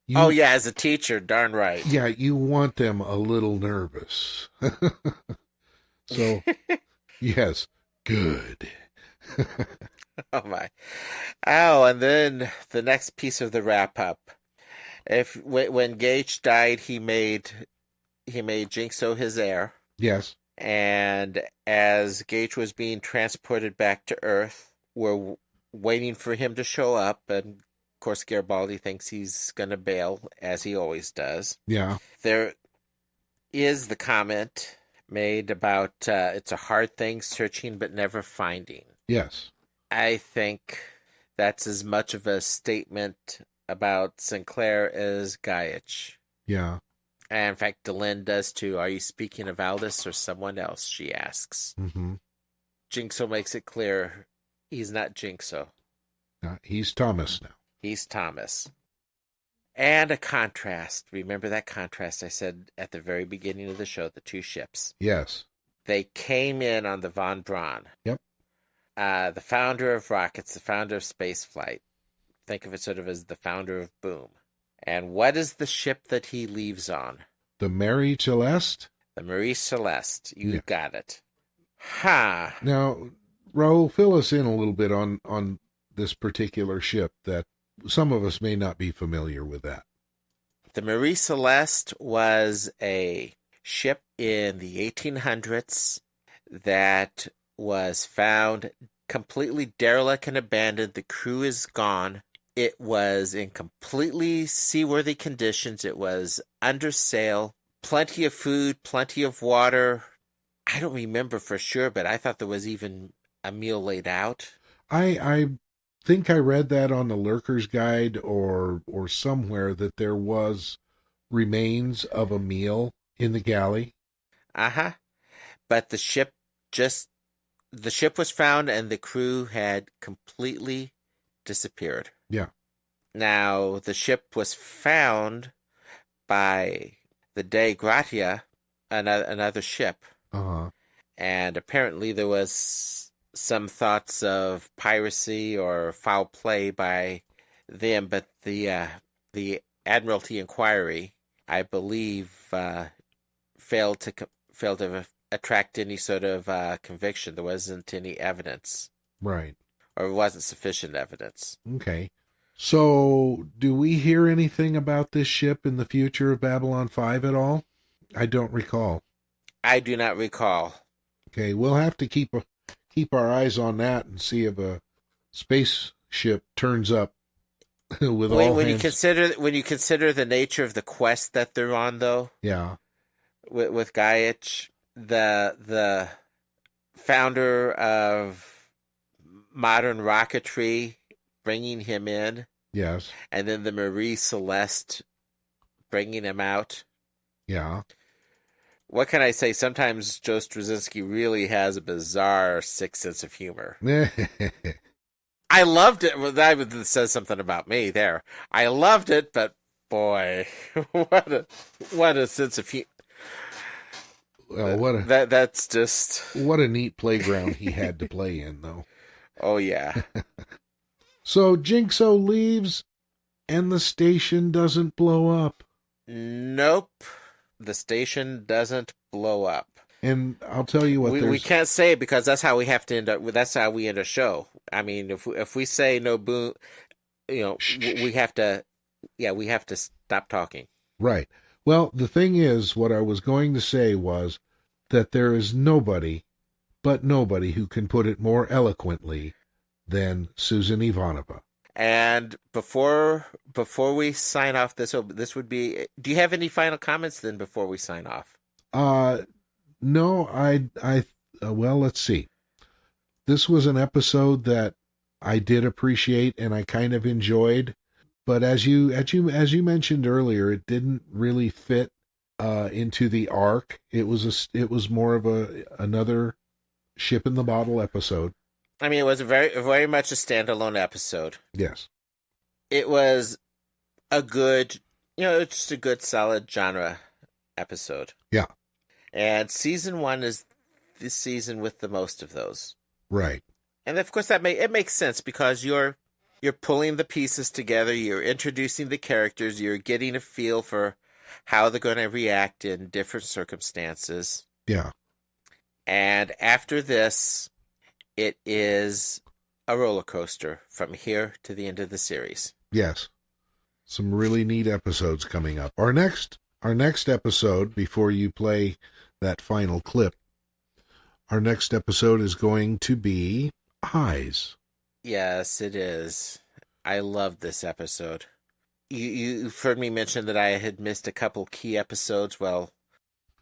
Yeah, as a teacher, darn right. Yeah, you want them a little nervous. So, yes, good. Oh my. Oh, and then the next piece of the wrap up. When Gage died, he made Jinxo his heir. Yes. And as Gage was being transported back to Earth, we're waiting for him to show up, and of course Garibaldi thinks he's gonna bail, as he always does. Yeah. There is the comment made about it's a hard thing searching but never finding. Yes. I think that's as much of a statement about Sinclair as Gaich. Yeah. And in fact, Delenn does too. Are you speaking of Aldous or someone else? She asks. Mm-hmm. Jinxo makes it clear he's not Jinxo. He's Thomas now. He's Thomas. And a contrast. Remember that contrast I said at the very beginning of the show, the two ships? Yes. They came in on the Von Braun. Yep. The founder of rockets, the founder of spaceflight. Think of it sort of as the founder of Boom. And what is the ship that he leaves on? The Mary Celeste? The Marie Celeste. You got it. Ha! Now, Raul, fill us in a little bit on this particular ship that some of us may not be familiar with that. The Marie Celeste was a ship in the 1800s that was found completely derelict and abandoned. The crew is gone. It was in completely seaworthy conditions. It was under sail, plenty of food, plenty of water. I don't remember for sure, but I thought there was even a meal laid out. I think I read that on the Lurker's Guide or somewhere that there was remains of a meal in the galley. Uh-huh. But the ship was found and the crew had completely disappeared. Yeah. Now, the ship was found by the Dei Gratia, another ship. Uh-huh. And apparently there was some thoughts of piracy or foul play by them, but the Admiralty inquiry, I believe, failed to attract any sort of conviction. There wasn't any evidence. Right. Or it wasn't sufficient evidence. Okay. So, do we hear anything about this ship in the future of Babylon 5 at all? I don't recall. I do not recall. Okay, we'll have to keep our eyes on that and see if a spaceship turns up with all when hands. you consider the nature of the quest that they're on, though. Yeah. With Gaich, the founder of modern rocketry, bringing him in. Yes. And then the Marie Celeste bringing him out. Yeah. What can I say? Sometimes Joe Straczynski really has a bizarre sick sense of humor. I loved it. Well, that says something about me there. I loved it, but boy, what a sense of humor. Well, that's just what a neat playground he had to play in, though. Oh yeah. So Jinxo leaves, and the station doesn't blow up. Nope, the station doesn't blow up. And I'll tell you what, we can't say it because that's how we have to end up. That's how we end a show. I mean, if we say no boom, we have to. Yeah, we have to stop talking. Right. Well, the thing is, what I was going to say was that there is nobody who can put it more eloquently than Susan Ivanova. And before we sign off, this would be. Do you have any final comments then before we sign off? No, well, let's see. This was an episode that I did appreciate and I kind of enjoyed, but as you mentioned earlier, it didn't really fit into the arc. It was more of another ship in the bottle episode. I mean, it was very much a standalone episode. Yes. It was a good, it's just a good, solid genre episode. Yeah. And season 1 is this season with the most of those. Right. And of course it makes sense because you're pulling the pieces together, you're introducing the characters, you're getting a feel for how they're going to react in different circumstances. Yeah. And after this, it is a roller coaster from here to the end of the series. Yes. Some really neat episodes coming up. Our next episode, before you play that final clip, our next episode is going to be Eyes. Yes, it is. I loved this episode. You've heard me mention that I had missed a couple key episodes. Well,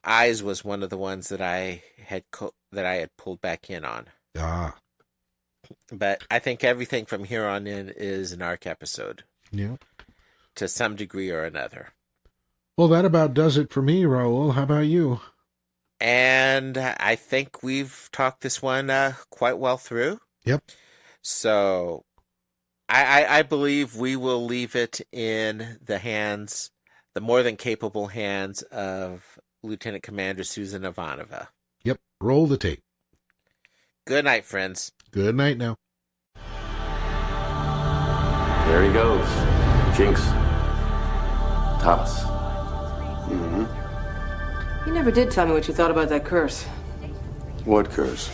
Eyes was one of the ones that I had pulled back in on. Ah. But I think everything from here on in is an arc episode. Yeah. To some degree or another. Well, that about does it for me, Raul. How about you? And I think we've talked this one quite well through. Yep. So I believe we will leave it in the more than capable hands of Lieutenant Commander Susan Ivanova. Yep. Roll the tape. Good night, friends. Good night now. There he goes. Jinx. Thomas. You never did tell me what you thought about that curse. What curse?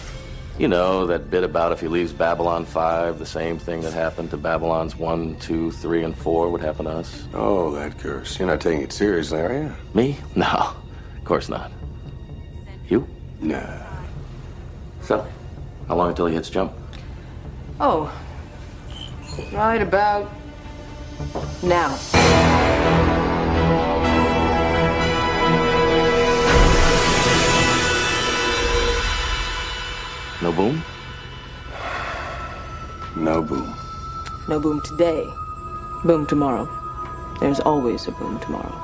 You know, that bit about if he leaves Babylon 5, the same thing that happened to Babylons 1, 2, 3, and 4 would happen to us. Oh, that curse. You're not taking it seriously, are you? Me? No, of course not. You? Nah. So, how long until he hits jump? Oh. Right about now. No boom? No boom. No boom today. Boom tomorrow. There's always a boom tomorrow.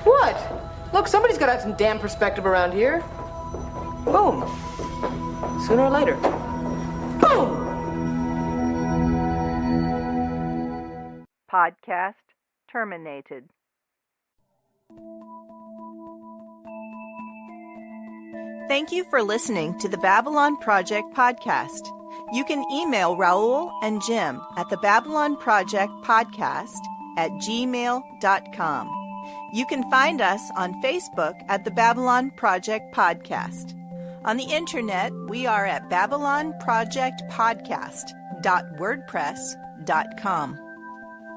What? Look, somebody's got to have some damn perspective around here. Boom. Sooner or later. Boom! Podcast terminated. Thank you for listening to the Babylon Project podcast. You can email Raul and Jim at the Babylon Project podcast at gmail.com. You can find us on Facebook at the Babylon Project Podcast. On the internet, we are at babylonprojectpodcast.wordpress.com.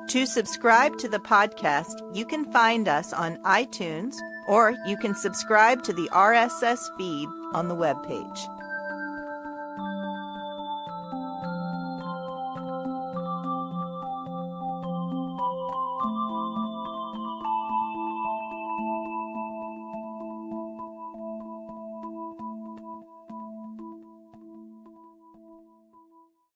To subscribe to the podcast, you can find us on iTunes, or you can subscribe to the RSS feed on the webpage.